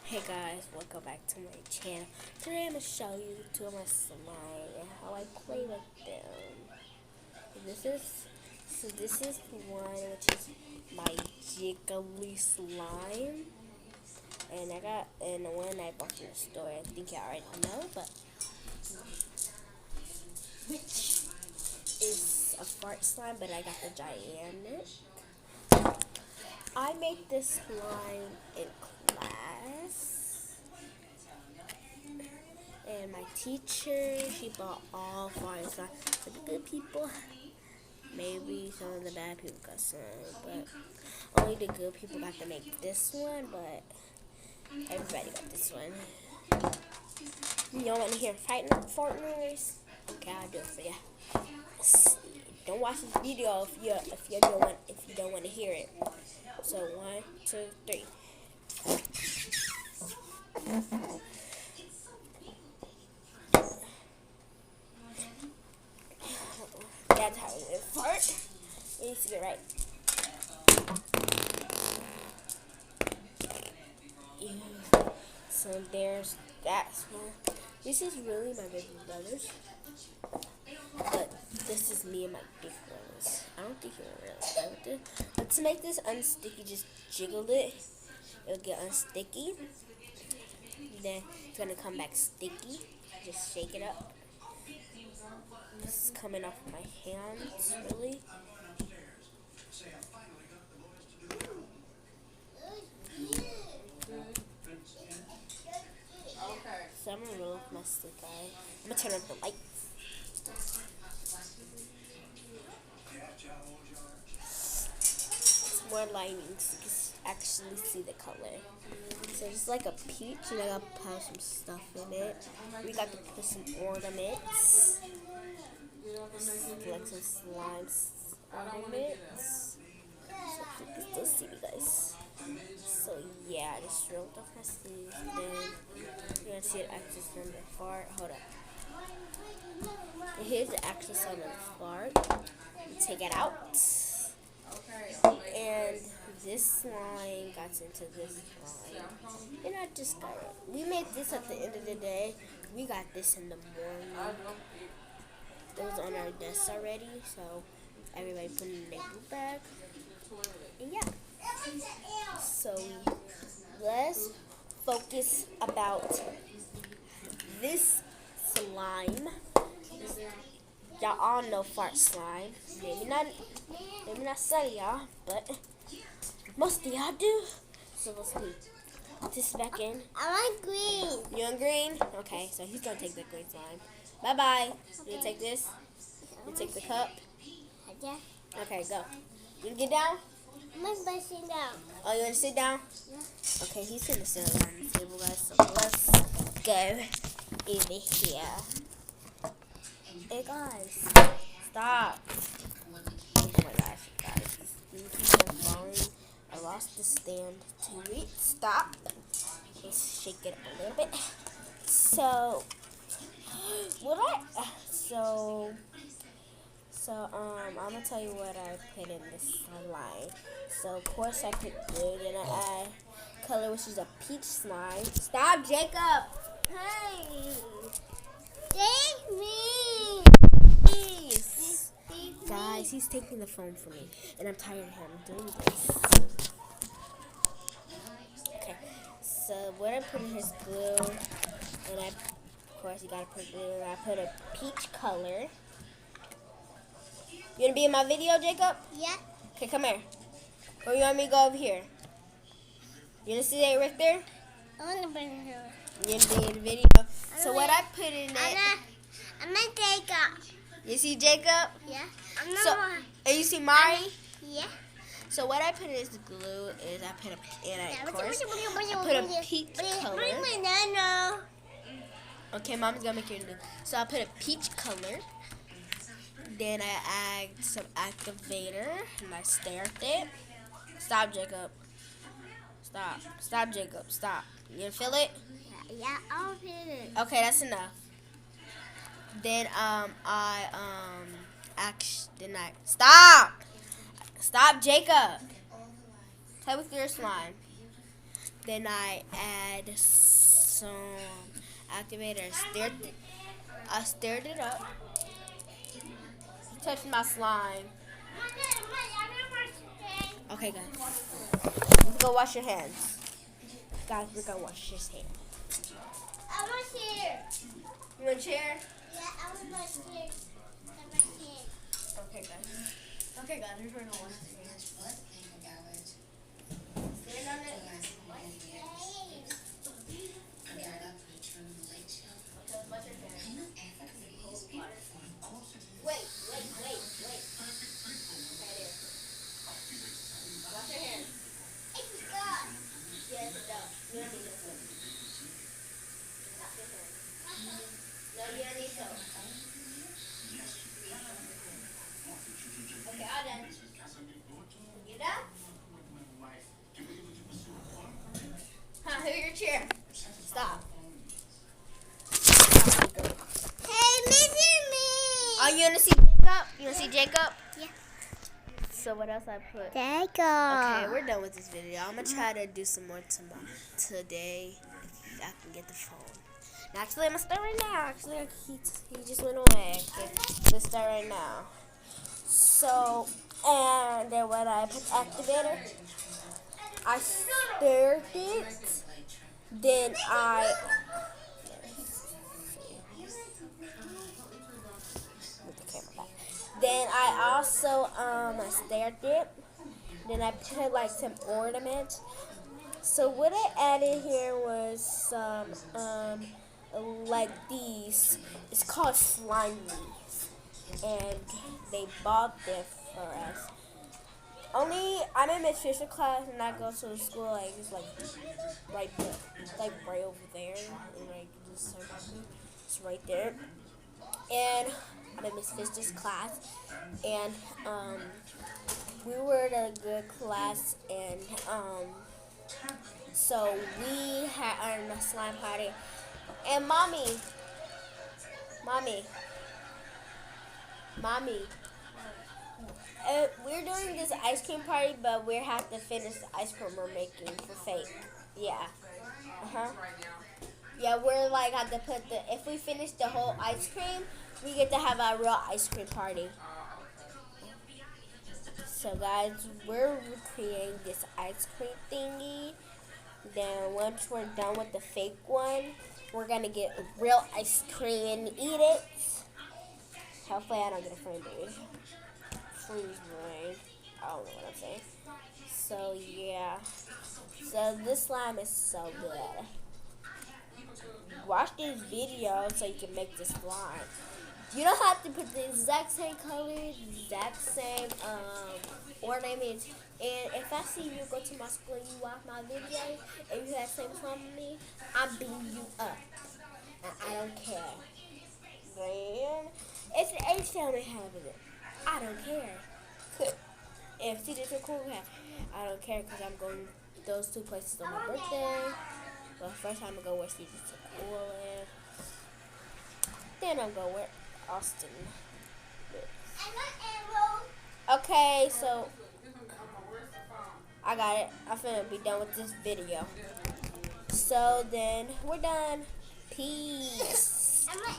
Hey guys, welcome back to my channel. Today I'm going to show you two of my slime and how I play with them. This is one which is my jiggly slime. And the one I bought from the store, I think you already know, but which is a fart slime, but I got the gigantic. I made this slime in class, and my teacher, she bought all fire slime for the good people. Maybe some of the bad people got some, but only the good people got to make this one, but everybody got this one. You don't want to hear fighting fart noise? Okay, I'll do it for you. Don't watch this video if you don't want to hear it. So 1, 2, 3. That's how you fart. You need to get right. So there's that one. This is really my baby brothers, but this is me and my big brothers. I don't think you want to really play with it. But to make this unsticky, just jiggle it. It'll get unsticky. Then it's gonna come back sticky. Just shake it up. This is coming off my hands, really. So I'm gonna roll off my stick eye. I'm gonna turn up the light. It's more lighting so you can actually see the color. So it's like a peach, and I gotta put some stuff in it. We got to put some ornaments, like some slime ornaments. So you can still see me, guys. So yeah, I just rolled off my sleeves. Then you're gonna see it actually from the fart. Hold up. And here's the actual sound of the fart. You take it out. And this slime got into this slime. And I just got it. We made this at the end of the day. We got this in the morning. It was on our desk already, so everybody put it in their book bag. And yeah. So let's focus about this slime. Y'all all know fart slime. Maybe not some of y'all, but most of y'all do. So let's put this back in. I like green. You want green? Okay, so he's gonna take the green slime. Bye bye. You gonna take this? You take the cup? Yeah. Okay, go. You get down? I'm going to sit down. Oh, you want to sit down? Yeah. Okay, he's gonna sit on the table, guys. So let's go over here. Hey guys, stop. Oh my gosh, guys. These keep on falling. I lost the stand to it. Stop. Let's shake it up a little bit. So, I'm gonna tell you what I put in this slime. So, of course, I put blue, then I add color, which is a peach slime. Stop, Jacob! Hey! Take me. Please! Guys, he's taking the phone from me, and I'm tired of him doing this. Okay, so what I put in his glue, and of course, you gotta put glue, and I put a peach color. You wanna be in my video, Jacob? Yeah. Okay, come here. Or you want me to go over here? You wanna see that right there? I want to bring her. You wanna be in the video? So what I put in it, I'm going to take off. you see Jacob? Yeah. I'm not. So, and you see Mari? Yeah. So what I put in this glue is I put of course, I put a peach color. Banana. Okay, Mom's gonna make your new. So I put a peach color. Then I add some activator and I stare at it. Stop, Jacob. Stop. Stop, Jacob. Stop. You feel it? Yeah, I'll feel it. Okay, that's enough. Then stop. Stop, Jacob. Play with your slime. Then I add some activator. I stirred it up. Touched my slime. Okay, guys. Let's go wash your hands. Guys, we're gonna wash his hands. I want a chair. You want a chair? Yeah, I want a chair. Okay, guys. Okay, guys, we're gonna wash his hands. Stand on it. Wait. Wash your hands. It's gone. Yes, it does. You don't need this one. Wash your hands. No, you don't need soap. Okay, all done. You done? Huh, who's your chair? Stop. Hey, Missy Me. Oh, you wanna see Jacob? You wanna see Jacob? Yeah. So what else I put? There you go. Okay, we're done with this video. I'm gonna try to do some more today if I can get the phone. And actually, I'm gonna start right now. Actually, he just went away. Okay, let's start right now. So, and then when I put activator, I stirred it. Then I also I stirred it. Then I put like some ornaments. So what I added here was some like these. It's called slime leaves, and they bought them for us. Only I'm in Miss Fisher class, and I go to the school like it's like right there, like right over there, and like this it's right there. And I'm in Miss Fisher's class, and we were in a good class, and so we had a slime party. And mommy, we're doing this ice cream party, but we have to finish the ice cream we're making for fake. Yeah. Yeah, we're like have to put if we finish the whole ice cream, we get to have a real ice cream party. So guys, we're creating this ice cream thingy. Then once we're done with the fake one, we're gonna get real ice cream and eat it. Hopefully I don't get a freeze brain. I don't know what I'm saying. So yeah. So this slime is so good. Watch this video so you can make this slime. You don't have to put the exact same colors, exact same ornaments. And if I see you go to my school and you watch my video and you have the same slime with me, I'm beating you up. And I don't care. Man, it's an H family having it. I don't care. If teachers are cool, I don't care because I'm going those two places on my birthday. Well, first I'm going to go where teachers are cool in. Then I'm going where Austin. Okay, so I got it. I'm finna be done with this video. So then we're done. Peace. Okay.